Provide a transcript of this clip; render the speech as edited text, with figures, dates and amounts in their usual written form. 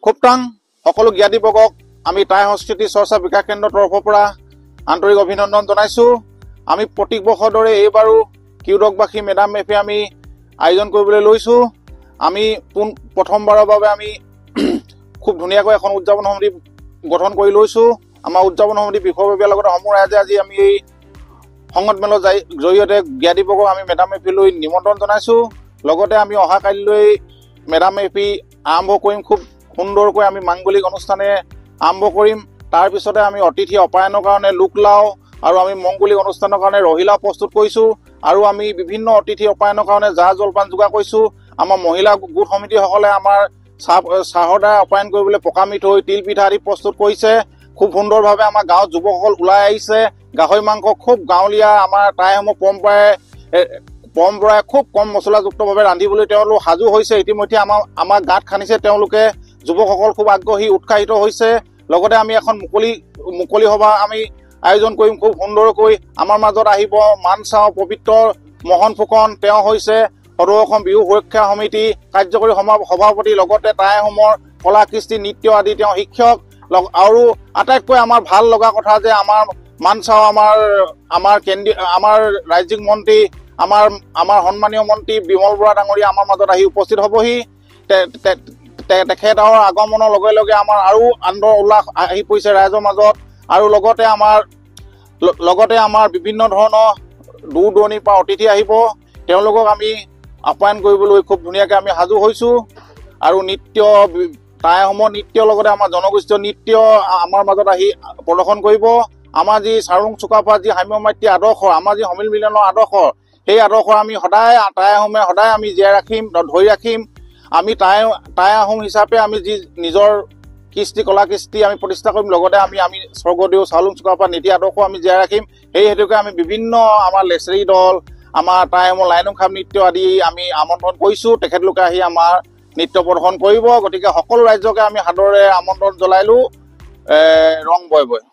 খুবটাং সকলো জ্ঞাতিবৰ্গক আমি টাই সংস্কৃতি চৰ্চা বিকাশ কেন্দ্ৰৰ তৰফৰ পৰা আন্তৰিক অভিনন্দন জনাইছো। আমি প্ৰতি বছৰৰ দৰে এইবাৰো কিউডকবাসী মেডাম মেফি আমি আয়োজন কৰিবলৈ লৈছো। আমি প্ৰথমবাৰৰ বাবে আমি খুব ধুনীয়াকৈ এখন উদযাপন সমিতি গঠন কৰি লৈছো। আমাৰ উদযাপন সমিতি বিষয়ববীয়াৰ লগতে সমূহ ৰাইজে আজি আমি এই সংগঠনমেলৰ জৰিয়তে জ্ঞাতিবৰ্গক আমি মেডাম মেফিলৈ নিমন্ত্ৰণ জনাইছো। লগতে আমি অহা কালিলৈ মেডাম মেফি আৰম্ভ কৰিম। খুব সুন্দৰকৈ আমি মাংগলিক অনুষ্ঠানে আৰম্ভ কৰিম। তাৰপিছতে আমি অতিথি অপায়নৰ কাৰণে লোকলাও আৰু আমি মংগলিক অনুষ্ঠানৰ কাৰণে ৰহিলা প্ৰস্তুত কৰিছো। আৰু আমি বিভিন্ন অতিথি অপায়নৰ কাৰণে জা জলপান যোগাৰ কৰিছো। আমাৰ মহিলা গোট সমিতিসকলে আমাৰ চাহৰ দ্বাৰা অপায়ন কৰিবলৈ পকা মিঠৈ, তিল পিঠা আদি প্ৰস্তুত কৰিছে। খুব সুন্দৰভাৱে আমাৰ গাঁৱত যুৱকসকল ওলাই আহিছে। গাহৰি মাংস খুব গাঁৱলীয়া আমাৰ টাইসমূহ পৰম্পৰাই খুব কম মছলাযুক্তভাৱে ৰান্ধিবলৈ তেওঁলোক সাজু হৈছে। ইতিমধ্যে আমাৰ গাঁত খান্দিছে তেওঁলোকে। যুৱকসকল খুব আগ্ৰহী উৎসাহিত হৈছে। লগতে আমি এখন মুকলি সভা আমি আয়োজন কৰিম খুব সুন্দৰকৈ। আমাৰ মাজত আহিব মানচাও পবিত্ৰ মোহন ফুকন, তেওঁ হৈছে সদৌ অসম বিহু সুৰক্ষা সমিতি কাৰ্যকৰী সভাপতি। লগতে টাইসমূহৰ কলা কৃষ্টি নৃত্য আদি তেওঁ শিক্ষক। আৰু আটাইতকৈ আমাৰ ভাল লগা কথা যে আমাৰ মানচাও আমাৰ ৰাজ্যিক মন্ত্ৰী আমাৰ সন্মানীয় মন্ত্ৰী বিমল বৰা ডাঙৰীয়া আমাৰ মাজত আহি উপস্থিত হ'বহি। তেখেতৰ আগমনৰ লগে লগে আমাৰ আৰু আনন্দ উল্লাস আহি পৰিছে ৰাইজৰ মাজত। আৰু লগতে আমাৰ বিভিন্ন ধৰণৰ দূৰ দূৰণিৰ পৰা অতিথি আহিব। তেওঁলোকক আমি আপ্যায়ন কৰিবলৈ খুব ধুনীয়াকৈ আমি সাজু হৈছো। আৰু টাইসমূহৰ নৃত্যৰ লগতে আমাৰ জনগোষ্ঠীয় নৃত্য আমাৰ মাজত আহি প্ৰদৰ্শন কৰিব। আমাৰ যি চাৰুং চুকাফা যি সাম্য মাতৃ আদৰ্শ, আমাৰ যি সমিল মিলনৰ আদৰ্শ, সেই আদৰ্শ আমি সদায় আমি জীয়াই ৰাখিম, ধৰি ৰাখিম। আমি টাই আহোম হিচাপে আমি যি নিজৰ কলা কৃষ্টি আমি প্ৰতিষ্ঠা কৰিম। লগতে আমি স্বৰ্গদেউ চাউলুং চুকাফা নীতি আদৰ্শ আমি জীয়াই ৰাখিম। সেই হেতুকে আমি বিভিন্ন আমাৰ লেচেৰী দল, আমাৰ টাইমৰ লাইনুং খাপ নৃত্য আদি আমি আমন্ত্ৰণ কৰিছো। তেখেতলোকে আহি আমাৰ নৃত্য প্ৰদৰ্শন কৰিব। গতিকে সকলো ৰাজ্যকে আমি সাদৰেৰে আমন্ত্ৰণ জনাইলো। ৰং বয় বয়।